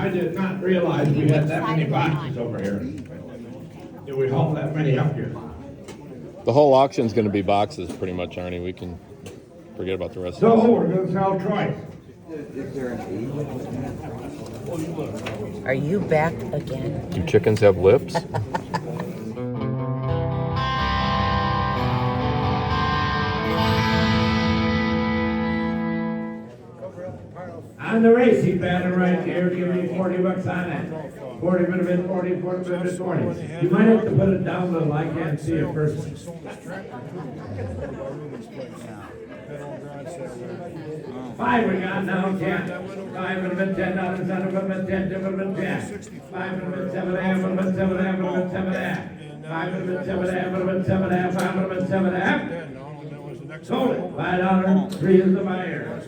I did not realize we had that many boxes over here. Did we haul that many up here? The whole auction's going to be boxes, pretty much, Arnie. We can forget about the rest So of we're gonna sell Troy. Are you back again? it. Do chickens have lips? On the racing banner right here, give me 40 bucks on it. 40 minute bid, 40, 40 minute bid, 40. You might have to put it down a little, I can't see it first. 5 we got now, 10. 5 minute bid, $10 on it, minute bid, 10, 2 minute bid, 10. 5 minute bid, 7 half, minute bid, 7 half, minute bid, 7 half. 5 minute bid, 7 half, minute bid, 7 half, 5 minute bid, 7 half. Sold it, $5, 3 is the buyer.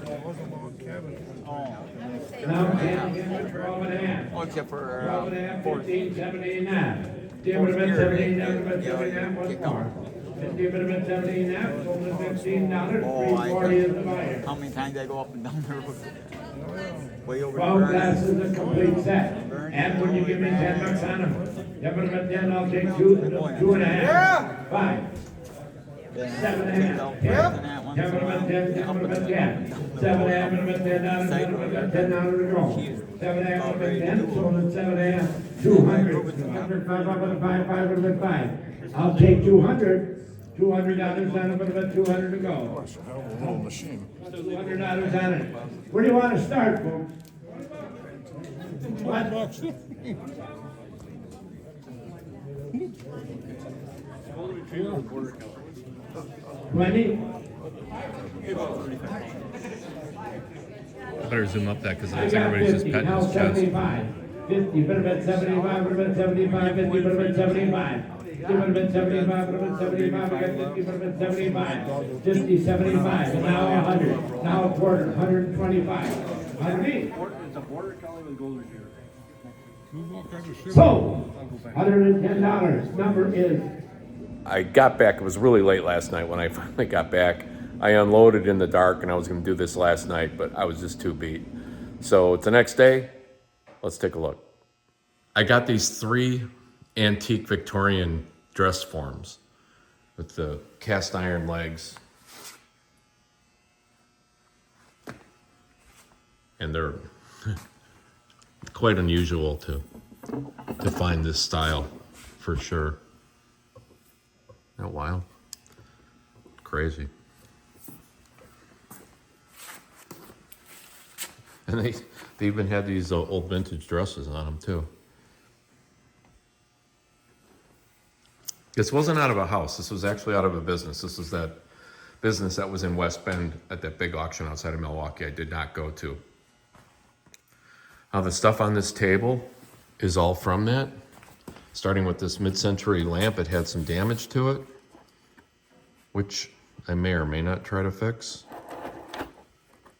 Now, 10, 12 and a half. Except for 12 and a half, 15, 17 and a half. 10 would have been 17, 7 would have been 17 and a half, one more. 15 would have been 17 and a half, sold at $15, 340 is the buyer. How many times I go up and down the road? Way over 12 the glasses, a complete set. And when you give me 10 bucks on them, that would have been 10, I'll take 2 and a half. 5. 7 and a half. 10. 10 would have been 10, 10 would have been 10. 7 and a half would have been $10, 7 would have been $10 to go. 7 and a half would have been 10, sold at 7 and a half, 200. 200, 5 would have been 5, 5 would have been 5. I'll take 200. $200 on it, would have been 200 to go. $200 on it. Where do you want to start, folks? What? 20? Better zoom up that because I it's got everybody's just 50, petting now his chest. 75. 50, would have been 75, would have been 75, 50, would have been 75. 50 would have been 75, would have been 75, I got 50, would have been 75. 50, 75, and now 100, now a quarter, 125. 108. So, $110, number is. I got back. It was really late last night when I finally got back. I unloaded in the dark, and I was going to do this last night, but I was just too beat. So it's the next day. Let's take a look. I got these 3 antique Victorian dress forms with the cast iron legs. And they're quite unusual to find this style, for sure. Isn't that wild? Crazy. And they even had these old vintage dresses on them too. This wasn't out of a house. This was actually out of a business. This was that business that was in West Bend at that big auction outside of Milwaukee I did not go to. Now the stuff on this table is all from that. Starting with this mid-century lamp, it had some damage to it, which I may or may not try to fix.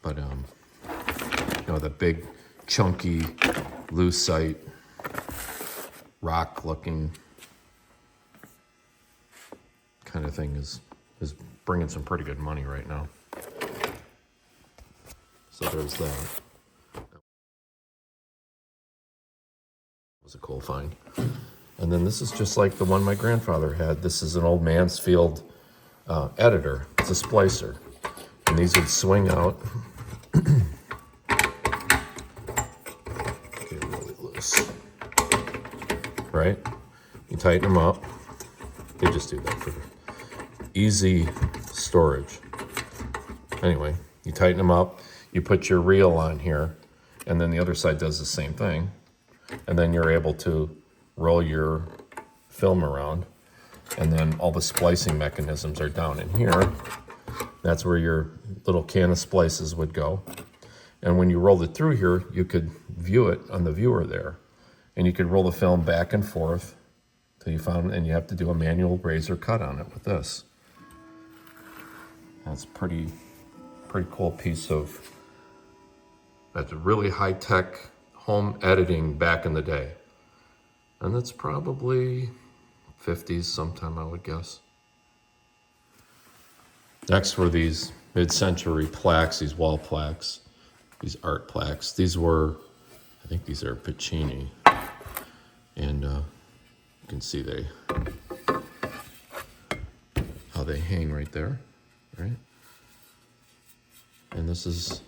But, you know, the big, chunky, lucite, rock-looking kind of thing is bringing some pretty good money right now. So there's that. That was a cool find. And then this is just like the one my grandfather had. This is an old Mansfield editor. It's a splicer. And these would swing out. Get really loose. Right? You tighten them up. They just do that for easy storage. Anyway, you tighten them up. You put your reel on here. And then the other side does the same thing. And then you're able to roll your film around, and then all the splicing mechanisms are down in here. That's where your little can of splices would go. And when you rolled it through here, you could view it on the viewer there. And you could roll the film back and forth till you found, and you have to do a manual razor cut on it with this. That's pretty cool piece of, that's a really high-tech home editing back in the day. And that's probably 50s sometime, I would guess. Next were these mid-century plaques, these wall plaques, these art plaques. These were, I think these are Piccini. And you can see how they hang right there, right? And this is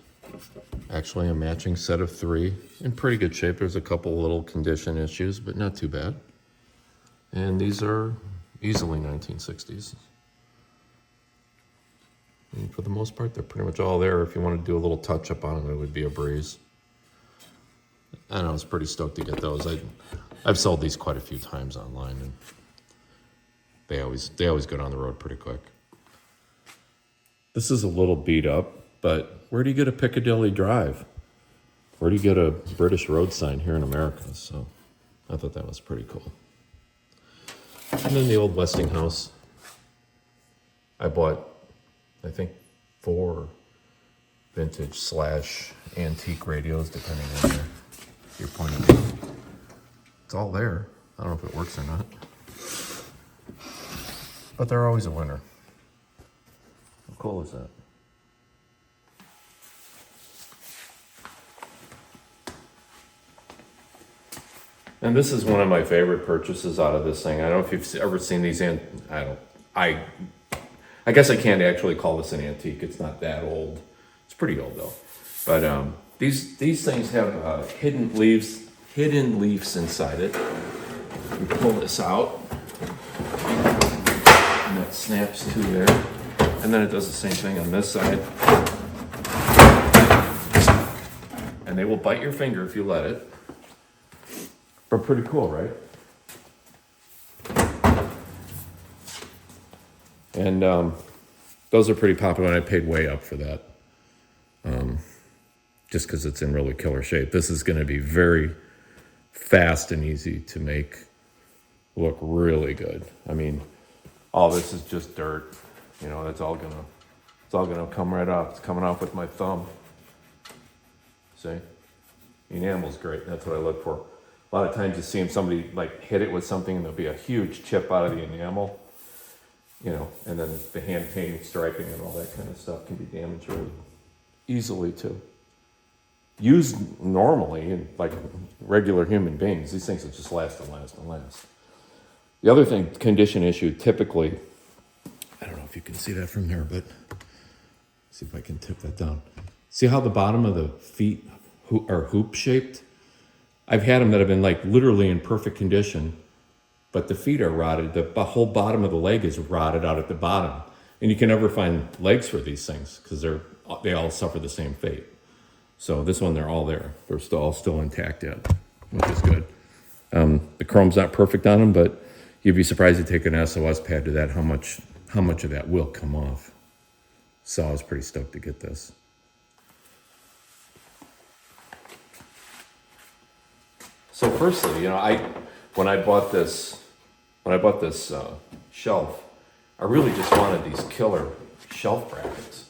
actually a matching set of 3 in pretty good shape. There's a couple little condition issues, but not too bad. And these are easily 1960s. And for the most part, they're pretty much all there. If you want to do a little touch up on them, it would be a breeze. I don't know, I was pretty stoked to get those. I've sold these quite a few times online, and they always go down the road pretty quick. This is a little beat up, but where do you get a Piccadilly Drive? Where do you get a British road sign here in America? So I thought that was pretty cool. And then the old Westinghouse. I bought, I think, 4 vintage / antique radios, depending on your point of view. It's all there. I don't know if it works or not. But they're always a winner. How cool is that? And this is one of my favorite purchases out of this thing. I don't know if you've ever seen these I guess I can't actually call this an antique. It's not that old. It's pretty old though. But these things have hidden leaves inside it. You pull this out, and that snaps to there. And then it does the same thing on this side. And they will bite your finger if you let it. But pretty cool, right? And those are pretty popular, and I paid way up for that. Just because it's in really killer shape. This is going to be very fast and easy to make look really good. I mean, all this is just dirt. You know, it's all gonna come right off. It's coming off with my thumb. See? The enamel's great. That's what I look for. A lot of times you see somebody like hit it with something and there'll be a huge chip out of the enamel. You know, and then the hand painting, striping, and all that kind of stuff can be damaged really easily too. Used normally, in like regular human beings, these things will just last and last and last. The other thing, condition issue, typically, I don't know if you can see that from there, but see if I can tip that down. See how the bottom of the feet are hoop shaped? I've had them that have been like literally in perfect condition, but the feet are rotted. The whole bottom of the leg is rotted out at the bottom. And you can never find legs for these things because they all suffer the same fate. So this one, they're all there. They're all still intact yet, which is good. The chrome's not perfect on them, but you'd be surprised to take an SOS pad to that, how much of that will come off. So I was pretty stoked to get this. So firstly, you know, when I bought this shelf, I really just wanted these killer shelf brackets.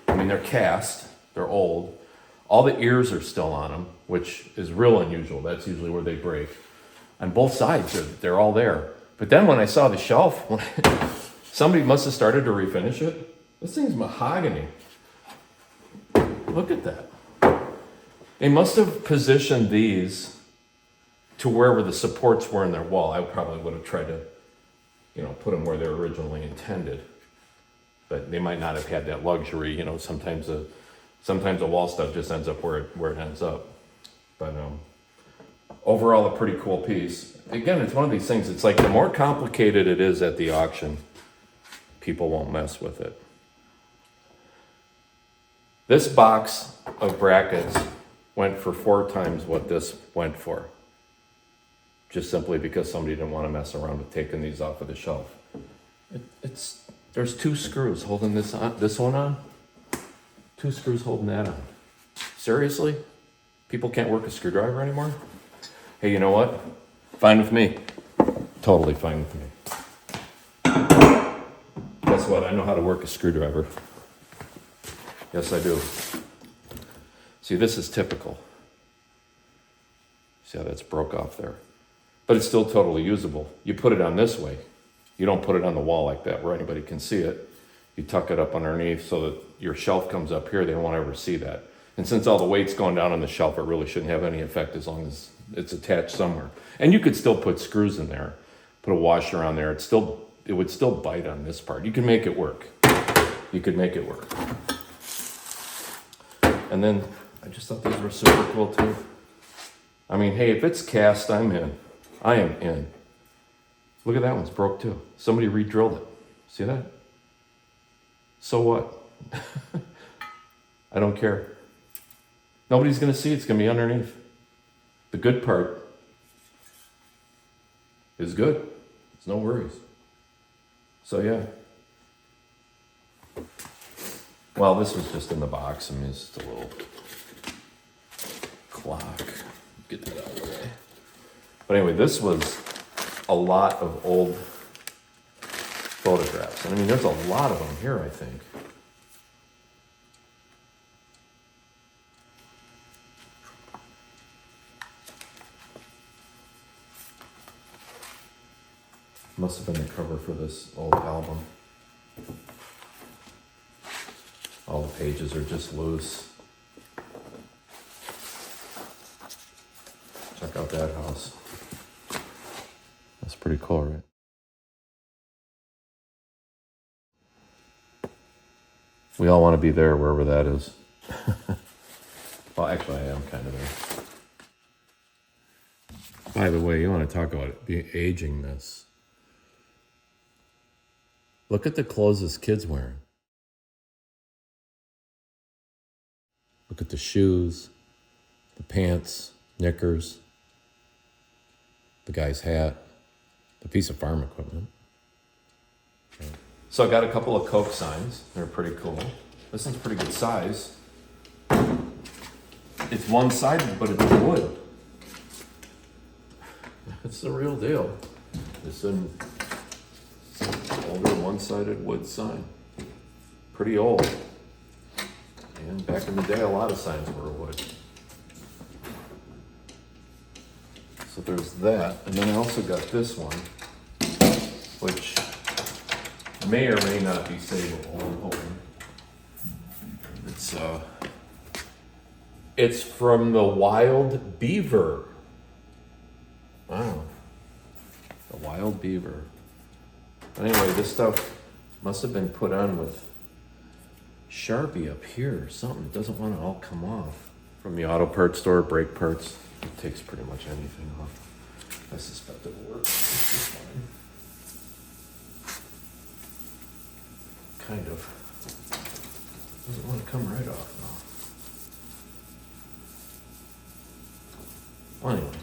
I mean, they're cast, they're old. All the ears are still on them, which is real unusual. That's usually where they break. On both sides, they're all there. But then when I saw the shelf, somebody must have started to refinish it. This thing's mahogany. Look at that. They must have positioned these to wherever the supports were in their wall. I probably would have tried to, you know, put them where they're originally intended. But they might not have had that luxury. You know, sometimes the wall stuff just ends up where it ends up. But overall, a pretty cool piece. Again, it's one of these things. It's like the more complicated it is at the auction, people won't mess with it. This box of brackets went for 4 times what this went for. Just simply because somebody didn't want to mess around with taking these off of the shelf. There's 2 screws holding this one on. 2 screws holding that on. Seriously? People can't work a screwdriver anymore? Hey, you know what? Fine with me. Totally fine with me. Guess what? I know how to work a screwdriver. Yes, I do. See, this is typical. See how that's broke off there? But it's still totally usable. You put it on this way. You don't put it on the wall like that where anybody can see it. You tuck it up underneath so that your shelf comes up here. They won't ever see that. And since all the weight's going down on the shelf, it really shouldn't have any effect as long as it's attached somewhere. And you could still put screws in there, put a washer on there. It would still bite on this part. You can make it work. You could make it work. And then I just thought these were super cool too. I mean, hey, if it's cast, I'm in. I am in. Look at that one's broke too. Somebody re-drilled it. See that? So what? I don't care. Nobody's gonna see it. It's gonna be underneath. The good part is good. There's no worries. So yeah. Well, this was just in the box. I mean, it's just a little clock. Get that out of the way. But anyway, this was a lot of old photographs. And I mean, there's a lot of them here, I think. Must have been the cover for this old album. All the pages are just loose. Check out that house. That's pretty cool, right? We all want to be there, wherever that is. Well, actually, I am kind of there. By the way, you want to talk about it, aging this. Look at the clothes this kid's wearing. Look at the shoes, the pants, knickers, the guy's hat, the piece of farm equipment. So I got a couple of Coke signs. They're pretty cool. This one's pretty good size. It's one-sided, but it's wood. It's the real deal. It's an older one-sided wood sign. Pretty old. And back in the day, a lot of signs were wood. So there's that. And then I also got this one, which may or may not be savable, I'm hoping. It's from the Wild Beaver. Wow. The Wild Beaver. Anyway, this stuff must have been put on with Sharpie up here or something. It doesn't want to all come off. From the auto parts store, brake parts. It takes pretty much anything off. I suspect it will work. This is fine. Kind of. Doesn't want to come right off now. Well, anyway,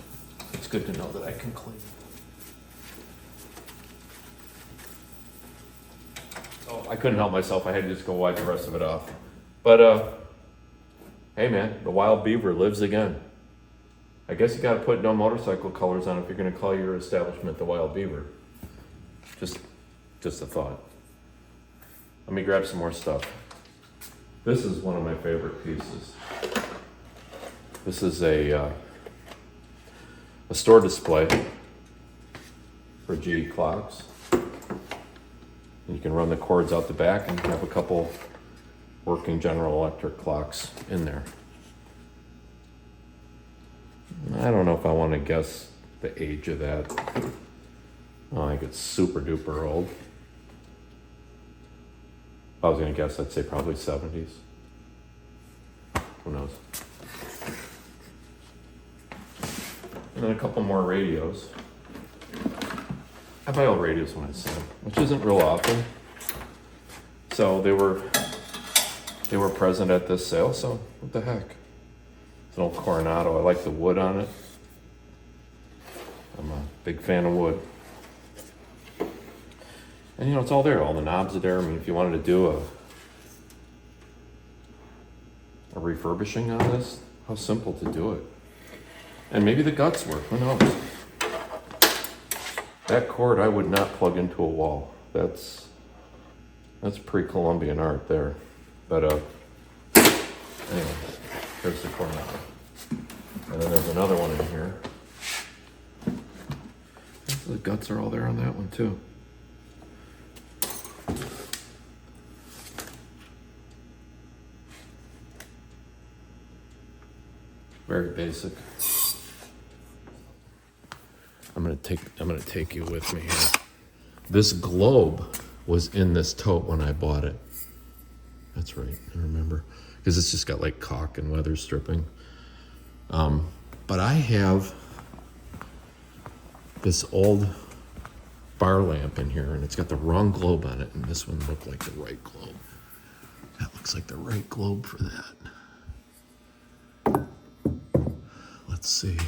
it's good to know that I can clean. Oh, I couldn't help myself. I had to just go wipe the rest of it off. But, hey man, the Wild Beaver lives again. I guess you gotta put no motorcycle colors on if you're gonna call your establishment the Wild Beaver. Just a thought. Let me grab some more stuff. This is one of my favorite pieces. This is a store display for GE clocks. And you can run the cords out the back and have a couple working General Electric clocks in there. I don't know if I want to guess the age of that. Oh, I think it's super duper old. If I was going to guess, I'd say probably 70s. Who knows? And then a couple more radios. I buy old radios when I sell them, which isn't real often. So they were present at this sale, so what the heck? It's an old Coronado. I like the wood on it. I'm a big fan of wood. And you know, it's all there. All the knobs are there. I mean, if you wanted to do a refurbishing on this, how simple to do it. And maybe the guts work, who knows? That cord I would not plug into a wall. That's pre-Columbian art there. But anyway, here's the Coronado. And then there's another one in here. The guts are all there on that one too. Very basic. I'm gonna take you with me here. This globe was in this tote when I bought it. That's right, I remember. Because it's just got like caulk and weather stripping. But I have this old bar lamp in here, and it's got the wrong globe on it, and this one looked like the right globe. That looks like the right globe for that. Let's see.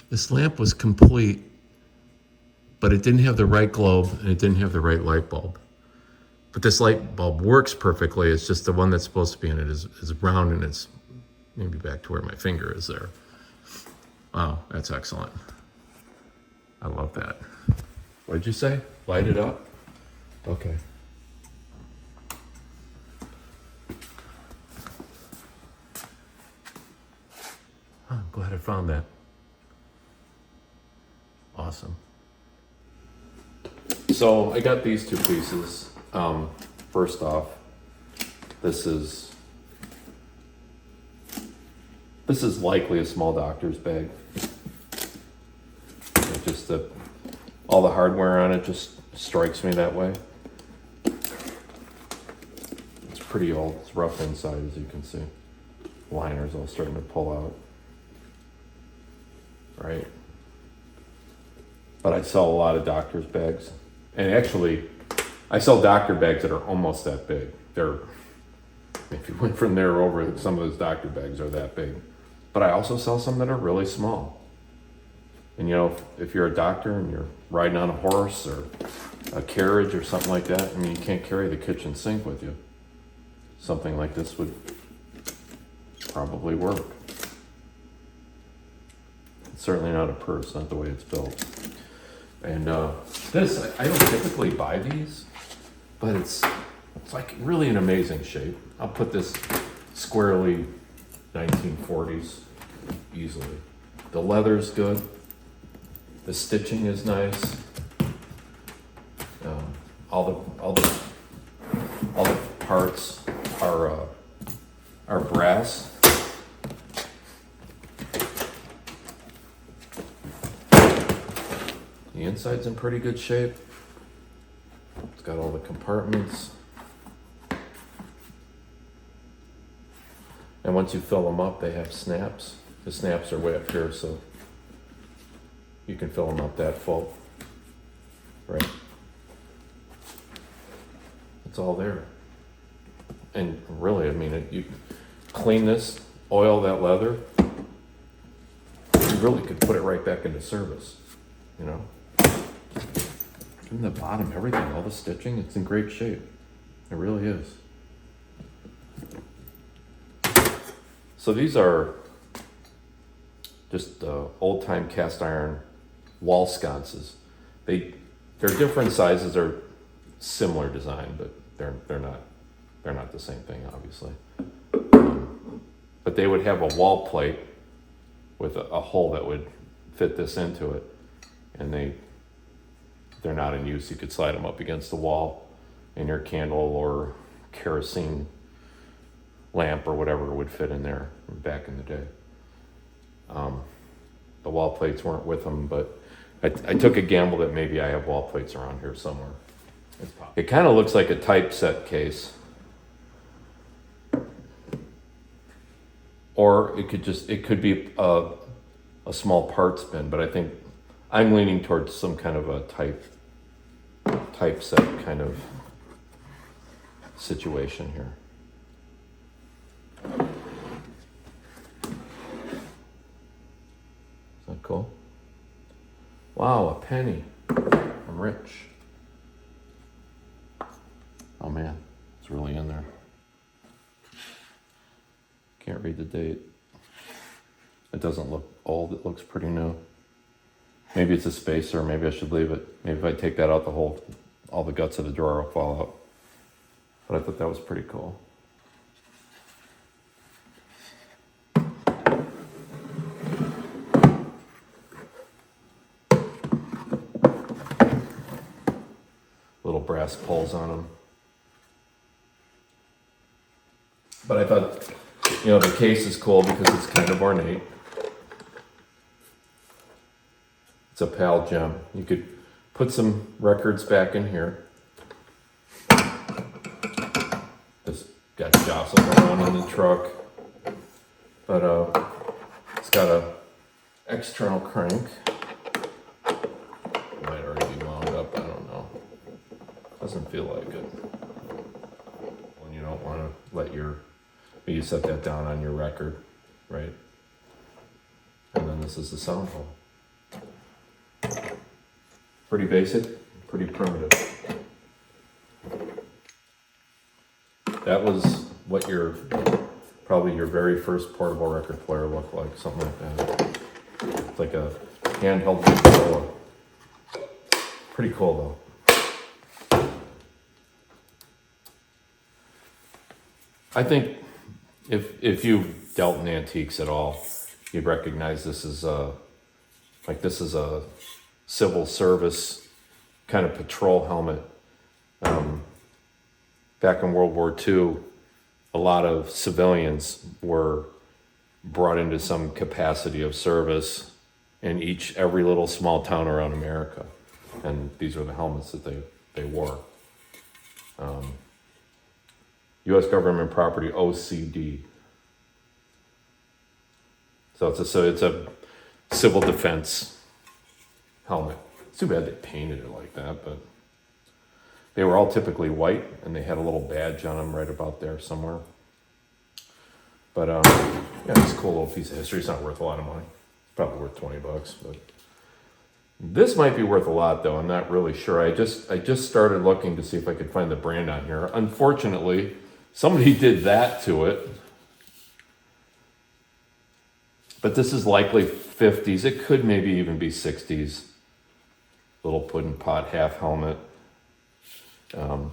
This lamp was complete, but it didn't have the right globe and it didn't have the right light bulb. But this light bulb works perfectly. It's just the one that's supposed to be in it is round, and it's maybe back to where my finger is there. Wow, that's excellent. I love that. What did you say? Light it up? Okay. I'm glad I found that. Awesome. So I got these two pieces. First off, this is likely a small doctor's bag. Just all the hardware on it just strikes me that way. It's pretty old. It's rough inside, as you can see. Liner's all starting to pull out. Right. But I sell a lot of doctor's bags. And actually, I sell doctor bags that are almost that big. If you went from there over, some of those doctor bags are that big. But I also sell some that are really small. And you know, if you're a doctor and you're riding on a horse or a carriage or something like that, I mean, you can't carry the kitchen sink with you. Something like this would probably work. It's certainly not a purse, not the way it's built. And this, I don't typically buy these, but it's like really an amazing shape. I'll put this squarely 1940s easily. The leather's good. The stitching is nice. All the parts are brass. The inside's in pretty good shape. It's got all the compartments. And once you fill them up, they have snaps. The snaps are way up here, so you can fill them up that full. Right? It's all there. And really, I mean, you clean this, oil that leather, you really could put it right back into service, you know? From the bottom, everything, all the stitching, it's in great shape. It really is. So these are just old-time cast iron wall sconces. They're different sizes. They're similar design, but they're not the same thing, obviously. But they would have a wall plate with a hole that would fit this into it, and they're not in use. You could slide them up against the wall, and your candle or kerosene lamp or whatever would fit in there back in the day. The wall plates weren't with them, but I took a gamble that maybe I have wall plates around here somewhere. It kind of looks like a typeset case. Or it could be a small parts bin, but I think I'm leaning towards some kind of a typeset kind of situation here. Is that cool? Wow, a penny. I'm rich. Oh man, it's really in there. Can't read the date. It doesn't look old, it looks pretty new. Maybe it's a spacer, maybe I should leave it. Maybe if I take that out, all the guts of the drawer will fall out. But I thought that was pretty cool. Little brass pulls on them. But I thought, the case is cool because it's kind of ornate. It's a PAL gem. You could put some records back in here. This got jostled around in the truck. But it's got a external crank. Might already be wound up, I don't know. Doesn't feel like it. When you don't want to let you set that down on your record, right? And then this is the sound hole. Pretty basic, pretty primitive. That was what probably your very first portable record player looked like, something like that. It's like a handheld Motorola. Pretty cool though. I think if you've dealt in antiques at all, you'd recognize this is a civil service kind of patrol helmet. Back in World War II, a lot of civilians were brought into some capacity of service in every little small town around America. And these are the helmets that they wore. U.S. government property, OCD. So it's a civil defense helmet. It's too bad they painted it like that, but they were all typically white, and they had a little badge on them right about there somewhere. But yeah, it's a cool little piece of history. It's not worth a lot of money. It's probably worth $20, but this might be worth a lot, though. I'm not really sure. I just started looking to see if I could find the brand on here. Unfortunately, somebody did that to it. But this is likely 50s. It could maybe even be 60s. Little pudding pot half helmet. I'm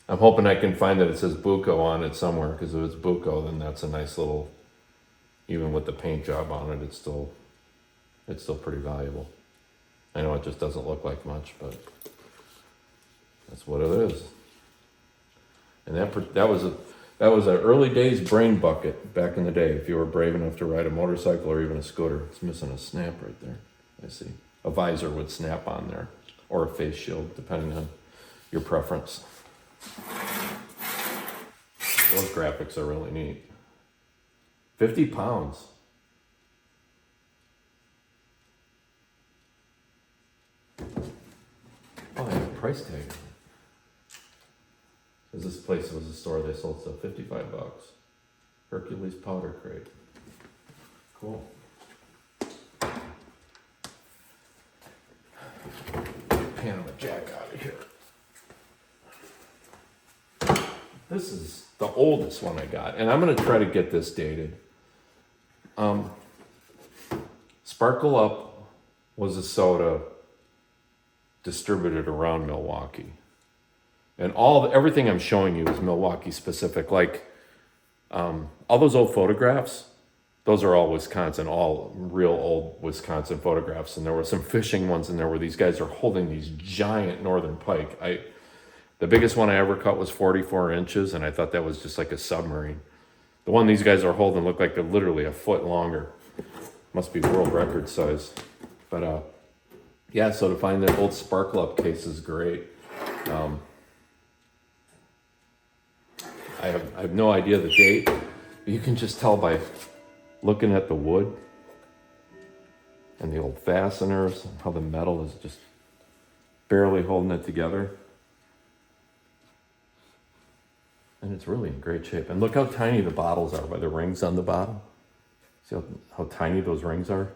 hoping I can find that it says Buco on it somewhere, because if it's Buco, then that's a nice little, even with the paint job on it, it's still pretty valuable. I know it just doesn't look like much, but that's what it is. And that was an early days brain bucket back in the day. If you were brave enough to ride a motorcycle or even a scooter, it's missing a snap right there. I see. A visor would snap on there, or a face shield, depending on your preference. Those graphics are really neat. 50 pounds. Oh, they have a price tag on it. Because this place was a store they sold stuff $55. Hercules powder crate. Cool. Panama Jack out of here. This is the oldest one I got, and I'm going to try to get this dated. Sparkle Up was a soda distributed around Milwaukee. And everything I'm showing you is Milwaukee specific. Like all those old photographs, those are all Wisconsin, all real old Wisconsin photographs. And there were some fishing ones in there where these guys are holding these giant northern pike. The biggest one I ever caught was 44 inches, and I thought that was just like a submarine. The one these guys are holding looked like they're literally a foot longer. Must be world record size. But yeah, so to find that old Sparkle Up case is great. I have no idea the date. You can just tell by looking at the wood and the old fasteners, and how the metal is just barely holding it together. And it's really in great shape. And look how tiny the bottles are by the rings on the bottom. See how tiny those rings are?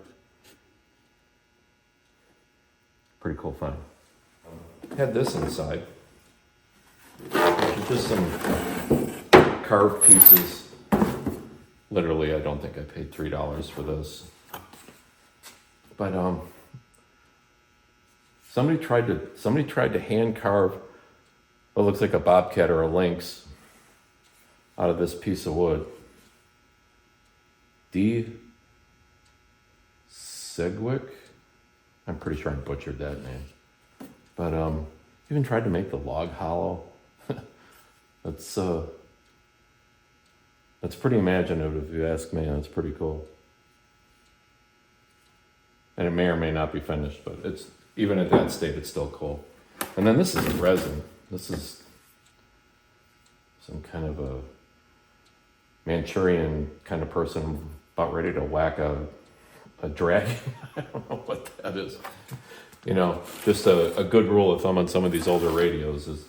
Pretty cool find. Had this inside. Just some carved pieces Literally, I don't think I paid $3 for this. But somebody tried to hand carve what looks like a bobcat or a lynx out of this piece of wood. D. Segwick? I'm pretty sure I butchered that name. But even tried to make the log hollow. That's pretty imaginative if you ask me. That's pretty cool. And it may or may not be finished, but it's even at that state, it's still cool. And then this is resin. This is some kind of a Manchurian kind of person about ready to whack a dragon. I don't know what that is. You know, just a good rule of thumb on some of these older radios is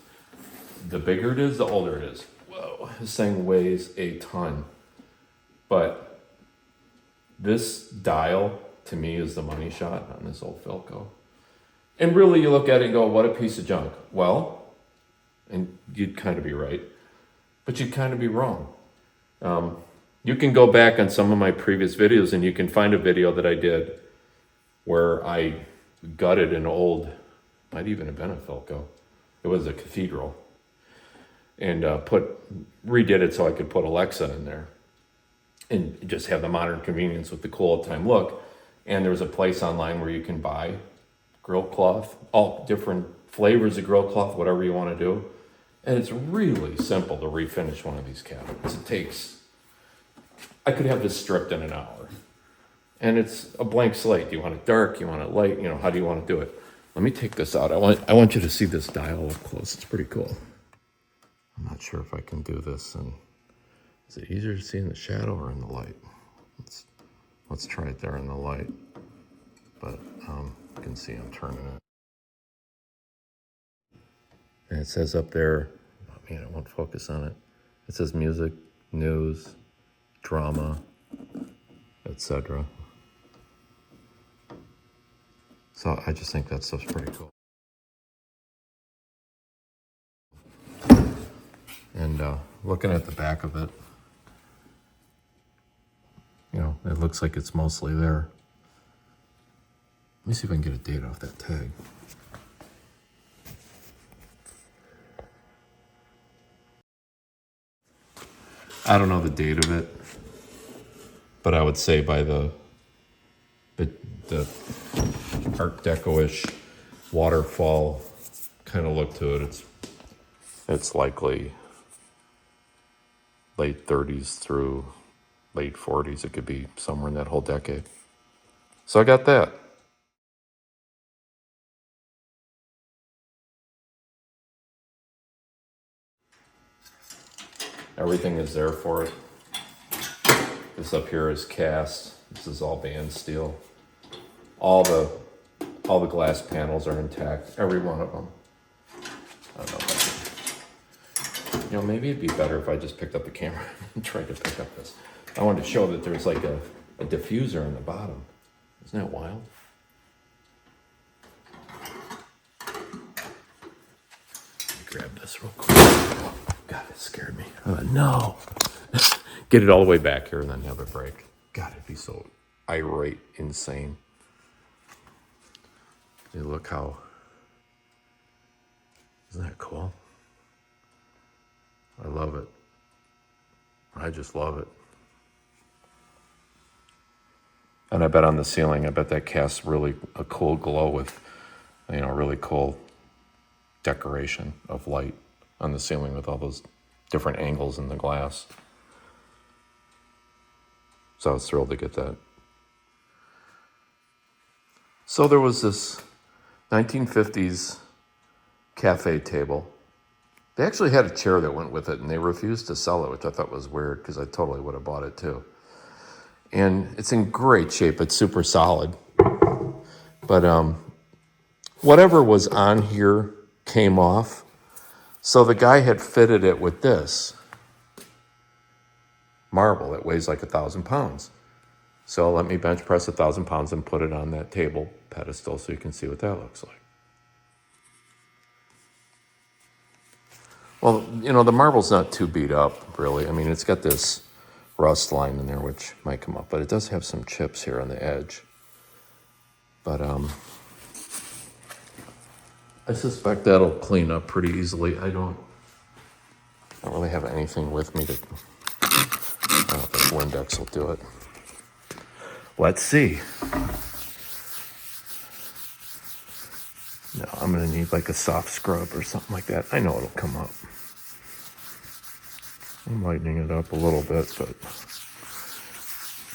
the bigger it is, the older it is. Whoa, this thing weighs a ton. But this dial, to me, is the money shot on this old Philco. And really, you look at it and go, what a piece of junk. Well, and you'd kind of be right, but you'd kind of be wrong. You can go back on some of my previous videos and you can find a video that I did where I gutted an old, might even have been a Philco. It was a Cathedral. And redid it so I could put Alexa in there. And just have the modern convenience with the cool old time look. And there's a place online where you can buy grill cloth, all different flavors of grill cloth, whatever you want to do. And it's really simple to refinish one of these cabinets. It takes, I could have this stripped in an hour. And it's a blank slate. Do you want it dark? You want it light? You know, how do you want to do it? Let me take this out. I want you to see this dial up close. It's pretty cool. I'm not sure if I can do this. And is it easier to see in the shadow or in the light? Let's try it there in the light. But you can see I'm turning it. And it says up there, oh man, I won't focus on it. It says music, news, drama, etc. So I just think that stuff's pretty cool. And looking at the back of it, you know, it looks like it's mostly there. Let me see if I can get a date off that tag. I don't know the date of it, but I would say by the Art Deco-ish waterfall kind of look to it, it's likely late 30s through late 40s. It could be somewhere in that whole decade. So I got that. Everything is there for it. This up here is cast. This is all band steel. All the glass panels are intact. Every one of them. I don't know if I can, you know, maybe it'd be better if I just picked up the camera and tried to pick up this. I wanted to show that there's like a diffuser on the bottom. Isn't that wild? Let me grab this real quick. Oh, God, it scared me. I thought, no. Get it all the way back here and then have it break. God, it'd be so irate, insane. You look how, isn't that cool? I love it. I just love it. And I bet on the ceiling, I bet that casts really a cool glow with, you know, really cool decoration of light on the ceiling with all those different angles in the glass. So I was thrilled to get that. So there was this 1950s cafe table. They actually had a chair that went with it, and they refused to sell it, which I thought was weird because I totally would have bought it too. And it's in great shape. It's super solid. But whatever was on here came off. So the guy had fitted it with this marble that weighs like 1,000 pounds. So let me bench press 1,000 pounds and put it on that table pedestal so you can see what that looks like. Well, you know, the marble's not too beat up, really. I mean, it's got this rust line in there, which might come up, but it does have some chips here on the edge. But I suspect that'll clean up pretty easily. I don't really have anything with me to, I don't think Windex will do it. Let's see. No, I'm gonna need like a soft scrub or something like that. I know it'll come up. I'm lightening it up a little bit, but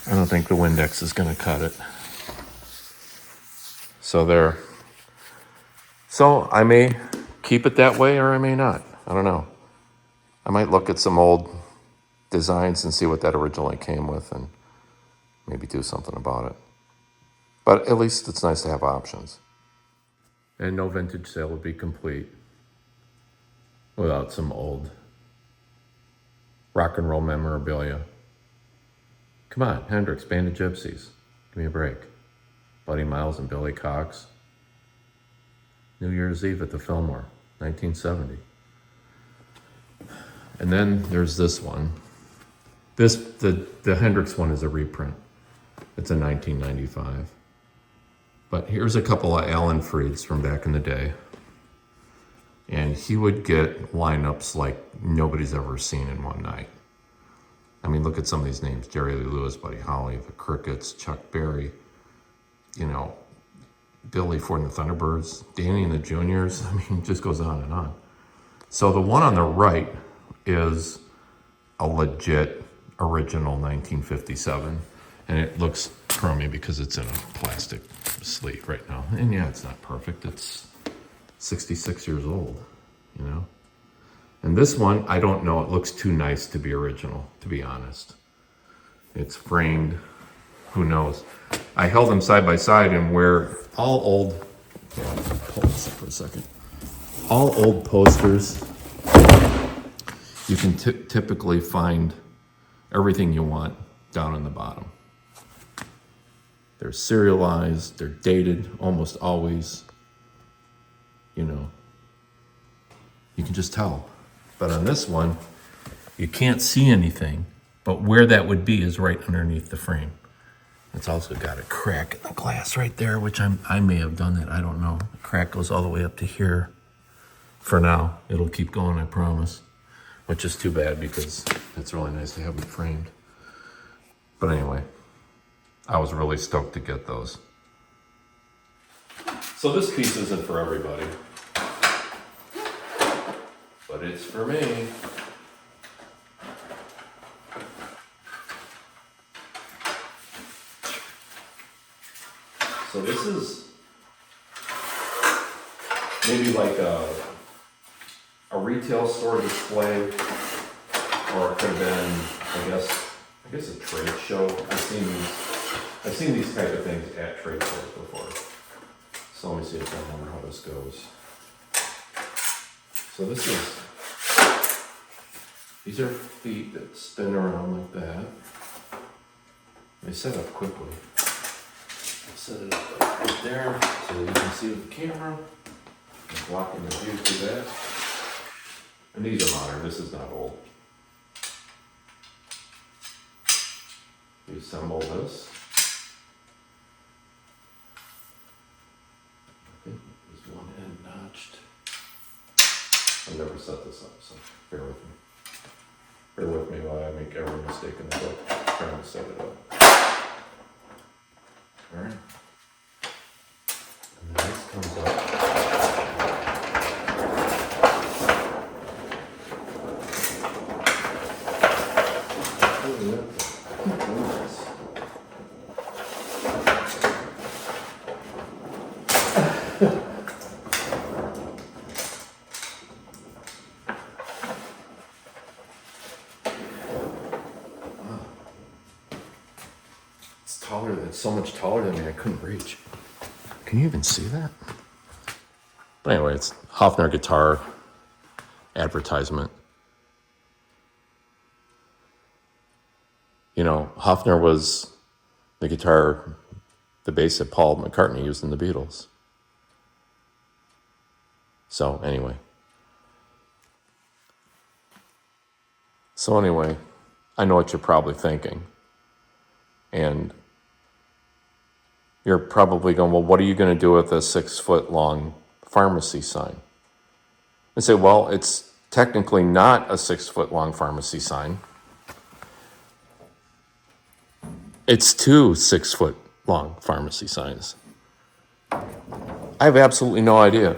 I don't think the Windex is gonna cut it. So there. So I may keep it that way or I may not. I don't know. I might look at some old designs and see what that originally came with and maybe do something about it. But at least it's nice to have options. And no vintage sale would be complete without some old rock and roll memorabilia. Come on, Hendrix, Band of Gypsies. Give me a break. Buddy Miles and Billy Cox. New Year's Eve at the Fillmore, 1970. And then there's this one. The Hendrix one is a reprint. It's a 1995. But here's a couple of Alan Freeds from back in the day. And he would get lineups like nobody's ever seen in one night. I mean, look at some of these names. Jerry Lee Lewis, Buddy Holly, the Crickets, Chuck Berry, you know, Billy Ford and the Thunderbirds, Danny and the Juniors. I mean, it just goes on and on. So the one on the right is a legit original 1957. And it looks chromy because it's in a plastic sleeve right now. And yeah, it's not perfect. It's 66 years old, you know? And this one, I don't know. It looks too nice to be original, to be honest. It's framed. Who knows? I held them side by side, and where all old... Hold this up for a second. All old posters, you can typically find everything you want down on the bottom. They're serialized, they're dated almost always, you know. You can just tell. But on this one, you can't see anything, but where that would be is right underneath the frame. It's also got a crack in the glass right there, which I may have done that, I don't know. The crack goes all the way up to here. For now, it'll keep going, I promise. Which is too bad because it's really nice to have it framed. But anyway, I was really stoked to get those. So this piece isn't for everybody, but it's for me. So this is maybe like a retail store display, or it could have been, I guess a trade show. I've seen these type of things at trade shows before. So let me see if I remember how this goes. So these are feet that spin around like that. They set up quickly. Set it up right there so you can see with the camera. I'm blocking the view through that. And these are modern, this is not old. We assemble this. I think there's one end notched. I've never set this up, so bear with me. Bear with me while I make every mistake in the book trying to set it up. Alright. And then this comes up. It's so much taller than me, I couldn't reach. Can you even see that? But anyway, it's Hofner guitar advertisement. You know, Hofner was the guitar, the bass that Paul McCartney used in the Beatles. So anyway, I know what you're probably thinking. And you're probably going, well, what are you going to do with a 6-foot-long pharmacy sign? I say, well, it's technically not a 6-foot-long pharmacy sign. It's 2 6-foot-long pharmacy signs. I have absolutely no idea.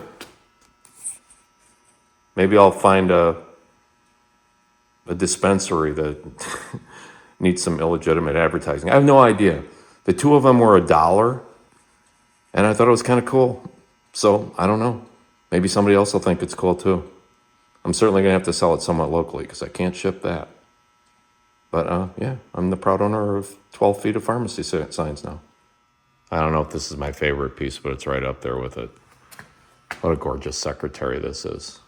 Maybe I'll find a dispensary that needs some illegitimate advertising. I have no idea. The 2 of them were $1, and I thought it was kind of cool. So, I don't know. Maybe somebody else will think it's cool too. I'm certainly going to have to sell it somewhat locally because I can't ship that. But yeah, I'm the proud owner of 12 feet of pharmacy signs now. I don't know if this is my favorite piece, but it's right up there with it. What a gorgeous secretary this is.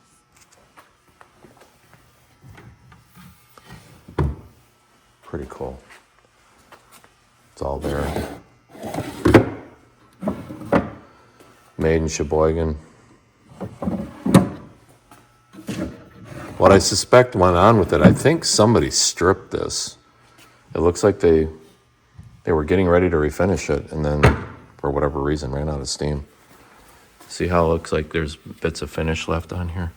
Pretty cool. It's all there. Made in Sheboygan. What I suspect went on with it, I think somebody stripped this. It looks like they were getting ready to refinish it and then, for whatever reason, ran out of steam. See how it looks like there's bits of finish left on here?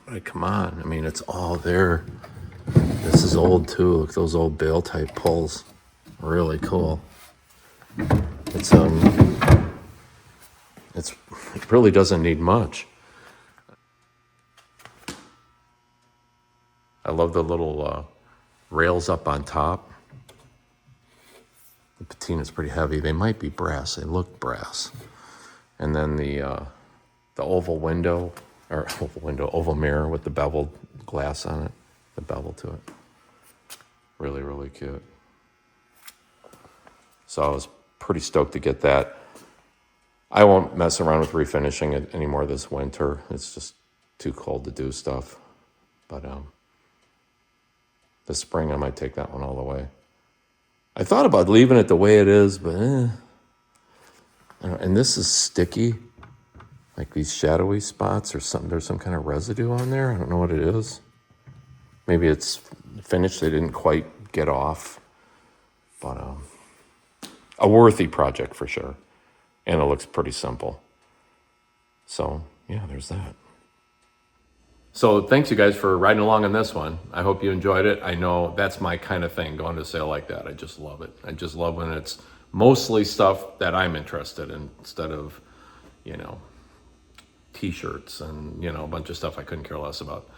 But come on, I mean, it's all there. This is old too. Look at those old bale type pulls. Really cool. It really doesn't need much. I love the little rails up on top. The patina's pretty heavy. They might be brass. They look brass. And then the oval window, or oval mirror with the beveled glass on it, the bevel to it. Really, really cute. So I was pretty stoked to get that. I won't mess around with refinishing it anymore this winter. It's just too cold to do stuff. But this spring I might take that one all the way. I thought about leaving it the way it is, but I don't know. And this is sticky, like these shadowy spots or something. There's some kind of residue on there. I don't know what it is. Maybe it's finished. They didn't quite get off. But a worthy project for sure. And it looks pretty simple. So, yeah, there's that. So thanks you guys for riding along on this one. I hope you enjoyed it. I know that's my kind of thing, going to a sale like that. I just love it. I just love when it's mostly stuff that I'm interested in instead of, t-shirts and, a bunch of stuff I couldn't care less about.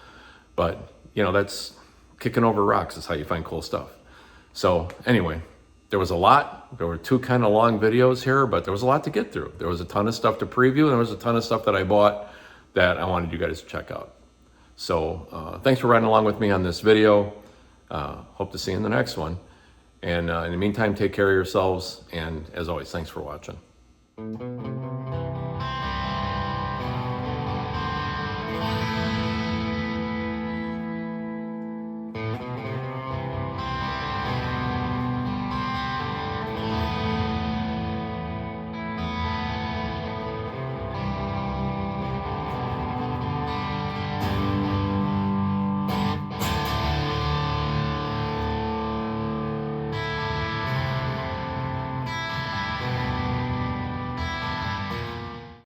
But, that's kicking over rocks is how you find cool stuff. So anyway, there was a lot. There were 2 kind of long videos here, but there was a lot to get through. There was a ton of stuff to preview, and there was a ton of stuff that I bought that I wanted you guys to check out. So thanks for riding along with me on this video. Hope to see you in the next one. And in the meantime, take care of yourselves. And as always, thanks for watching.